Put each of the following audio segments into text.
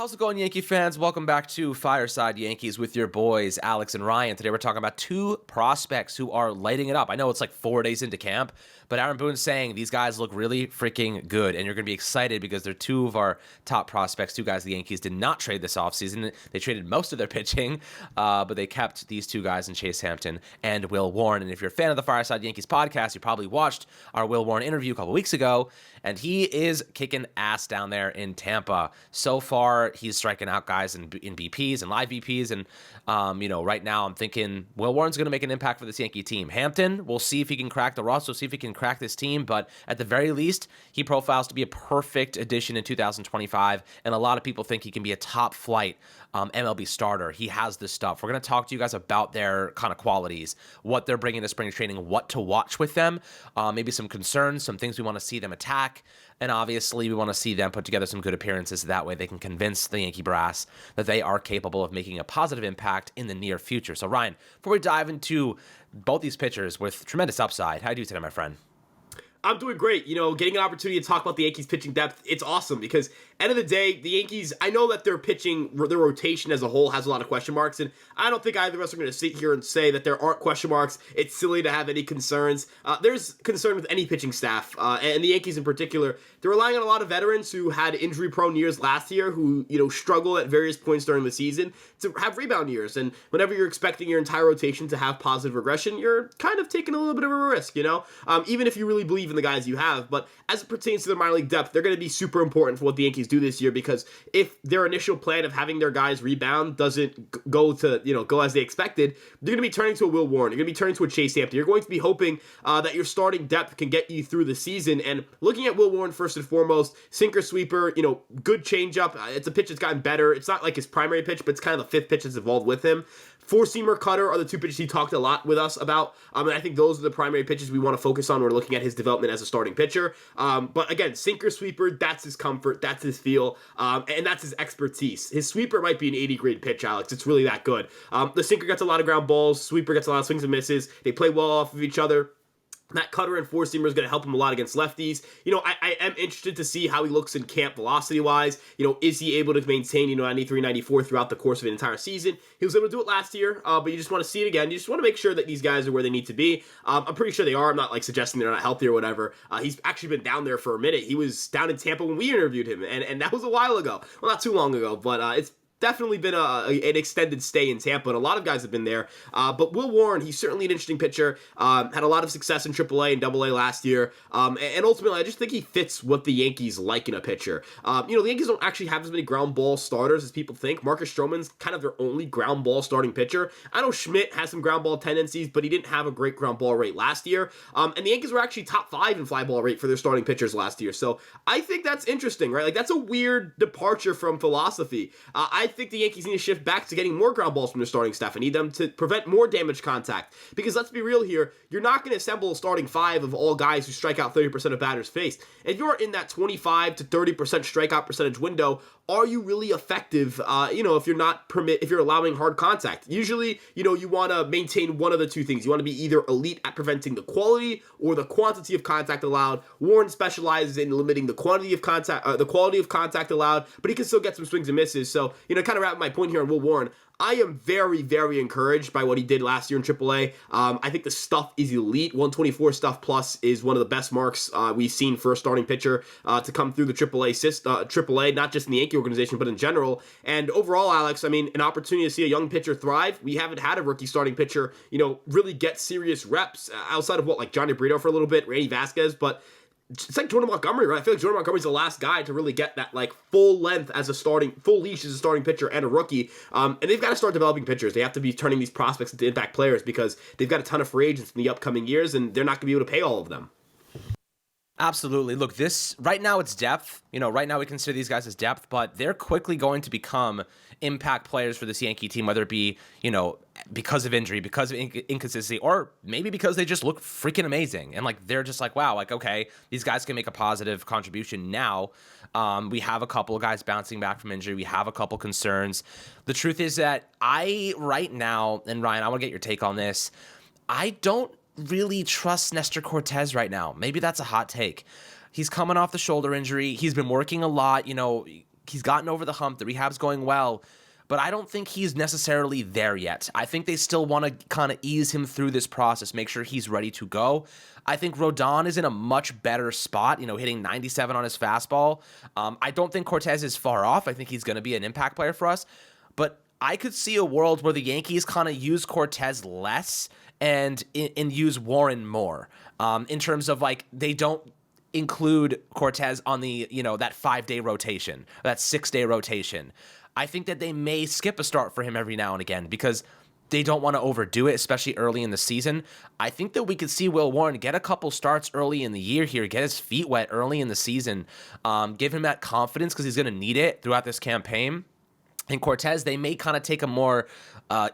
How's it going, Yankee fans? Welcome back to Fireside Yankees with your boys, Alex and Ryan. Today we're talking about two prospects who are lighting it up. I know it's like 4 days into camp, but Aaron Boone's saying these guys look really freaking good, and you're going to be excited because they're two of our top prospects, two guys the Yankees did not trade this offseason. They traded most of their pitching, but they kept these two guys in Chase Hampton and Will Warren. And if you're a fan of the Fireside Yankees podcast, you probably watched our Will Warren interview a couple weeks ago, and he is kicking ass down there in Tampa. So far, he's striking out guys in BPs and live BPs, and right now I'm thinking Will Warren's going to make an impact for this Yankee team. Hampton, we'll see if he can crack the roster, we'll see if he can crack this team, but at the very least, he profiles to be a perfect addition in 2025, and a lot of people think he can be a top flight MLB starter. He has this stuff. We're going to talk to you guys about their kind of qualities, what they're bringing to spring training, what to watch with them, maybe some concerns, some things we want to see them attack, and obviously we want to see them put together some good appearances. That way they can convince the Yankee brass that they are capable of making a positive impact in the near future. So Ryan, before we dive into both these pitchers with tremendous upside, how do you today, my friend? I'm doing great. Getting an opportunity to talk about the Yankees pitching depth, it's awesome because end of the day, the Yankees, I know that their pitching, their rotation as a whole has a lot of question marks, and I don't think either of us are going to sit here and say that there aren't question marks. It's silly to have any concerns. There's concern with any pitching staff, and the Yankees in particular. They're relying on a lot of veterans who had injury-prone years last year, who, struggle at various points during the season to have rebound years, and whenever you're expecting your entire rotation to have positive regression, you're kind of taking a little bit of a risk, even if you really believe in the guys you have. But as it pertains to their minor league depth, they're going to be super important for what the Yankees do this year, because if their initial plan of having their guys rebound doesn't go as they expected, they're going to be turning to a Will Warren. You're going to be turning to a Chase Hampton. You're going to be hoping that your starting depth can get you through the season. And looking at Will Warren first and foremost, sinker sweeper, good changeup. It's a pitch that's gotten better. It's not like his primary pitch, but it's kind of the fifth pitch that's evolved with him. Four-seamer, cutter are the two pitches he talked a lot with us about. And I think those are the primary pitches we want to focus on when we're looking at his development as a starting pitcher. But again, sinker, sweeper, that's his comfort, that's his feel, and that's his expertise. His sweeper might be an 80-grade pitch, Alex. It's really that good. The sinker gets a lot of ground balls. Sweeper gets a lot of swings and misses. They play well off of each other. That cutter and four-seamer is going to help him a lot against lefties. I am interested to see how he looks in camp velocity-wise. Is he able to maintain, 93, 94 throughout the course of an entire season? He was able to do it last year, but you just want to see it again. You just want to make sure that these guys are where they need to be. I'm pretty sure they are. I'm not, suggesting they're not healthy or whatever. He's actually been down there for a minute. He was down in Tampa when we interviewed him, and that was a while ago. Well, not too long ago, but it's definitely been an extended stay in Tampa, and a lot of guys have been there. But Will Warren, he's certainly an interesting pitcher. Had a lot of success in AAA and AA last year. And ultimately, I just think he fits what the Yankees like in a pitcher. The Yankees don't actually have as many ground ball starters as people think. Marcus Stroman's kind of their only ground ball starting pitcher. I know Schmidt has some ground ball tendencies, but he didn't have a great ground ball rate last year. And the Yankees were actually top 5 in fly ball rate for their starting pitchers last year. So I think that's interesting, right? That's a weird departure from philosophy. I think the Yankees need to shift back to getting more ground balls from their starting staff. I need them to prevent more damage contact. Because let's be real here, you're not going to assemble a starting 5 of all guys who strike out 30% of batters faced. If you're in that 25 to 30% strikeout percentage window, are you really effective? If you're allowing hard contact. Usually, you want to maintain one of the two things. You want to be either elite at preventing the quality or the quantity of contact allowed. Warren specializes in limiting the quality of contact allowed, but he can still get some swings and misses. So, kind of wrap my point here on Will Warren. I am very, very encouraged by what he did last year in AAA. I think the stuff is elite. 124 stuff plus is one of the best marks we've seen for a starting pitcher to come through the AAA, not just in the Yankee organization, but in general. And overall, Alex, an opportunity to see a young pitcher thrive. We haven't had a rookie starting pitcher, really get serious reps outside of Johnny Brito for a little bit, Randy Vasquez, but it's like Jordan Montgomery, right? I feel like Jordan Montgomery's the last guy to really get that full leash as a starting pitcher and a rookie. And they've got to start developing pitchers. They have to be turning these prospects into impact players because they've got a ton of free agents in the upcoming years, and they're not going to be able to pay all of them. Absolutely. Look, right now it's depth. Right now we consider these guys as depth, but they're quickly going to become impact players for this Yankee team, whether it be, because of injury, because of inconsistency, or maybe because they just look freaking amazing. And they're just wow, okay, these guys can make a positive contribution now. We have a couple of guys bouncing back from injury. We have a couple concerns. The truth is that right now, and Ryan, I want to get your take on this. I don't really trust Nestor Cortez right now. Maybe that's a hot take. He's coming off the shoulder injury. He's been working a lot, he's gotten over the hump. The rehab's going well. But I don't think he's necessarily there yet. I think they still want to kind of ease him through this process, make sure he's ready to go. I think Rodon is in a much better spot, hitting 97 on his fastball. I don't think Cortez is far off. I think he's going to be an impact player for us. But I could see a world where the Yankees kind of use Cortez less and use Warren more, in terms of like they don't include Cortez on the, that 5-day rotation, that 6-day rotation. I think that they may skip a start for him every now and again because they don't want to overdo it, especially early in the season. I think that we could see Will Warren get a couple starts early in the year here, get his feet wet early in the season, give him that confidence because he's going to need it throughout this campaign. And Cortez, they may kind of take a more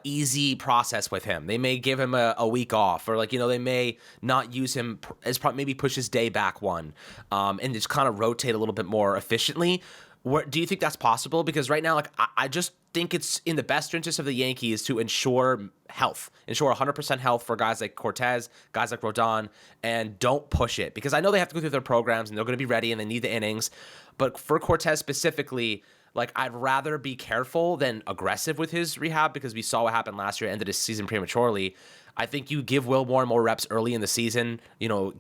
easy process with him. They may give him a week off, or they may not use him as maybe push his day back one, and just kind of rotate a little bit more efficiently. Do you think that's possible? Because right now, I just think it's in the best interest of the Yankees to ensure 100% health for guys like Cortez, guys like Rodon, and don't push it. Because I know they have to go through their programs and they're going to be ready and they need the innings. But for Cortez specifically, I'd rather be careful than aggressive with his rehab because we saw what happened last year, ended his season prematurely. I think you give Will Warren more reps early in the season,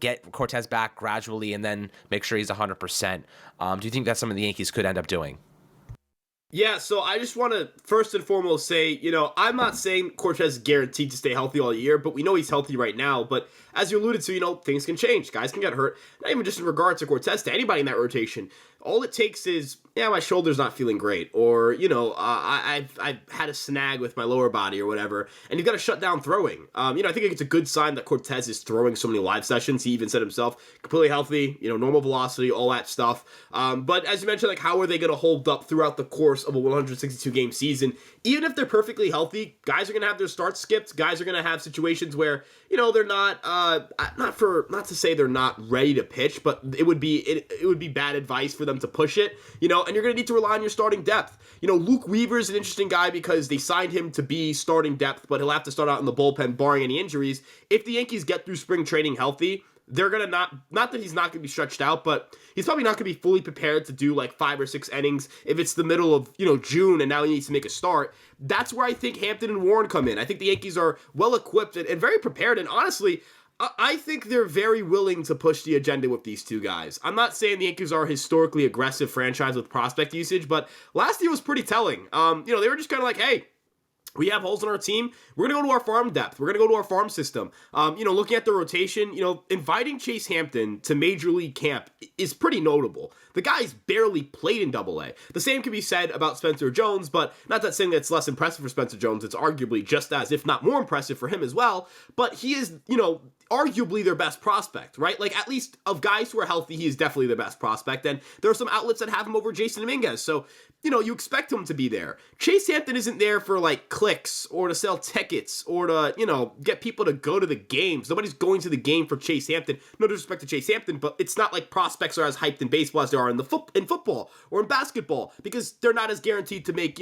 get Cortez back gradually, and then make sure he's 100%. Do you think that's something the Yankees could end up doing? Yeah, so I just want to first and foremost say, I'm not saying Cortez is guaranteed to stay healthy all year, but we know he's healthy right now. But as you alluded to, things can change. Guys can get hurt. Not even just in regards to Cortez, to anybody in that rotation. All it takes is, my shoulder's not feeling great, or, I've had a snag with my lower body or whatever, and you've got to shut down throwing. I think it's a good sign that Cortez is throwing so many live sessions. He even said himself, completely healthy, normal velocity, all that stuff. But as you mentioned, how are they going to hold up throughout the course of a 162-game season? Even if they're perfectly healthy, guys are going to have their starts skipped. Guys are going to have situations where, they're not, not to say they're not ready to pitch, but it would be bad advice for them to push it, and you're going to need to rely on your starting depth. Luke Weaver's an interesting guy because they signed him to be starting depth, but he'll have to start out in the bullpen barring any injuries. If the Yankees get through spring training healthy, they're going to not that he's not going to be stretched out, but he's probably not going to be fully prepared to do 5 or 6 innings if it's the middle of, June and now he needs to make a start. That's where I think Hampton and Warren come in. I think the Yankees are well equipped and very prepared, and honestly, I think they're very willing to push the agenda with these two guys. I'm not saying the Yankees are a historically aggressive franchise with prospect usage, but last year was pretty telling. They were just kind of hey, we have holes in our team. We're going to go to our farm depth. We're going to go to our farm system. Looking at the rotation, inviting Chase Hampton to Major League camp is pretty notable. The guy's barely played in Double-A. The same can be said about Spencer Jones, but not that saying that's less impressive for Spencer Jones. It's arguably just as, if not more impressive for him as well. But he is, arguably their best prospect, right? At least of guys who are healthy, he is definitely the best prospect. And there are some outlets that have him over Jason Dominguez. So, you expect him to be there. Chase Hampton isn't there for clicks or to sell tickets or to, get people to go to the games. Nobody's going to the game for Chase Hampton. No disrespect to Chase Hampton, but it's not like prospects are as hyped in baseball as they are in in football or in basketball because they're not as guaranteed to make,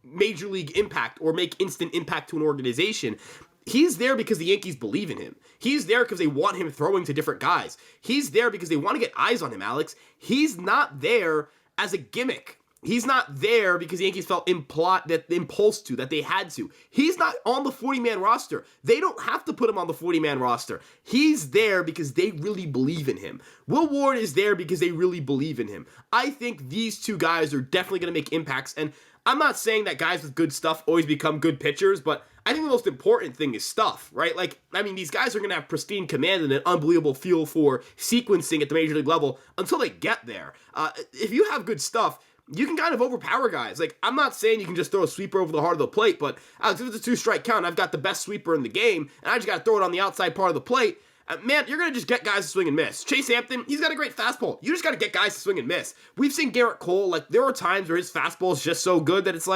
major league impact or make instant impact to an organization. He's there because the Yankees believe in him. He's there because they want him throwing to different guys. He's there because they want to get eyes on him, Alex. He's not there as a gimmick. He's not there because the Yankees felt that they had to. He's not on the 40-man roster. They don't have to put him on the 40-man roster. He's there because they really believe in him. Will Warren is there because they really believe in him. I think these two guys are definitely going to make impacts, and I'm not saying that guys with good stuff always become good pitchers, but I think the most important thing is stuff, right? These guys are going to have pristine command and an unbelievable feel for sequencing at the major league level until they get there. If you have good stuff, you can kind of overpower guys. I'm not saying you can just throw a sweeper over the heart of the plate, but Alex, if it's a 2-strike count, I've got the best sweeper in the game, and I just got to throw it on the outside part of the plate. Man, you're going to just get guys to swing and miss. Chase Hampton, he's got a great fastball. You just got to get guys to swing and miss. We've seen Garrett Cole, there are times where his fastball is just so good that it's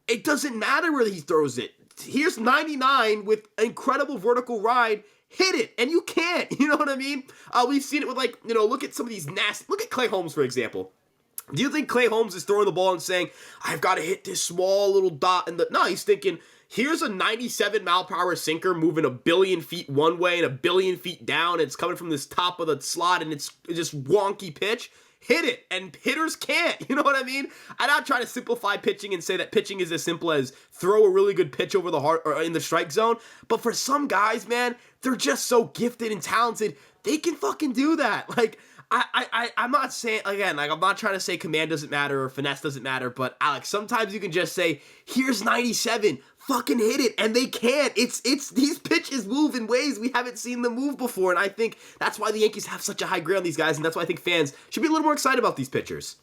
it doesn't matter where he throws it. Here's 99 with incredible vertical ride. Hit it, and you can't. You know what I mean? We've seen it with, look at some of these nasty... Look at Clay Holmes, for example. Do you think Clay Holmes is throwing the ball and saying, I've got to hit this small little dot? No, he's thinking, here's a 97 mile per hour sinker moving 1 billion feet one way and 1 billion feet down. It's coming from this top of the slot, and it's just wonky pitch. hit it, and hitters can't. You know what I mean? I'm not trying to simplify pitching and say that pitching is as simple as throw a really good pitch over the heart or in the strike zone. But for some guys, man, they're just so gifted and talented. They can fucking do that. Like, I'm not saying, again, like, I'm not trying to say command doesn't matter or finesse doesn't matter, but Alex, sometimes you can just say, here's 97, fucking hit it, and they can't. It's these pitches move in ways we haven't seen them move before, and I think that's why the Yankees have such a high grade on these guys, and that's why I think fans should be a little more excited about these pitchers.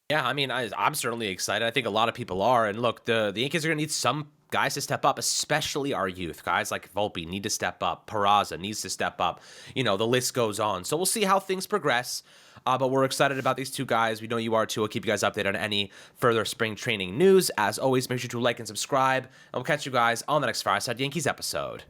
Yeah, I mean, I'm certainly excited. I think a lot of people are. And look, the Yankees are going to need some guys to step up, especially our youth. Guys like Volpe need to step up. Peraza needs to step up. You know, the list goes on. So we'll see how things progress. But we're excited about these two guys. We know you are too. We'll keep you guys updated on any further spring training news. As always, make sure to like and subscribe. And we'll catch you guys on the next Fireside Yankees episode.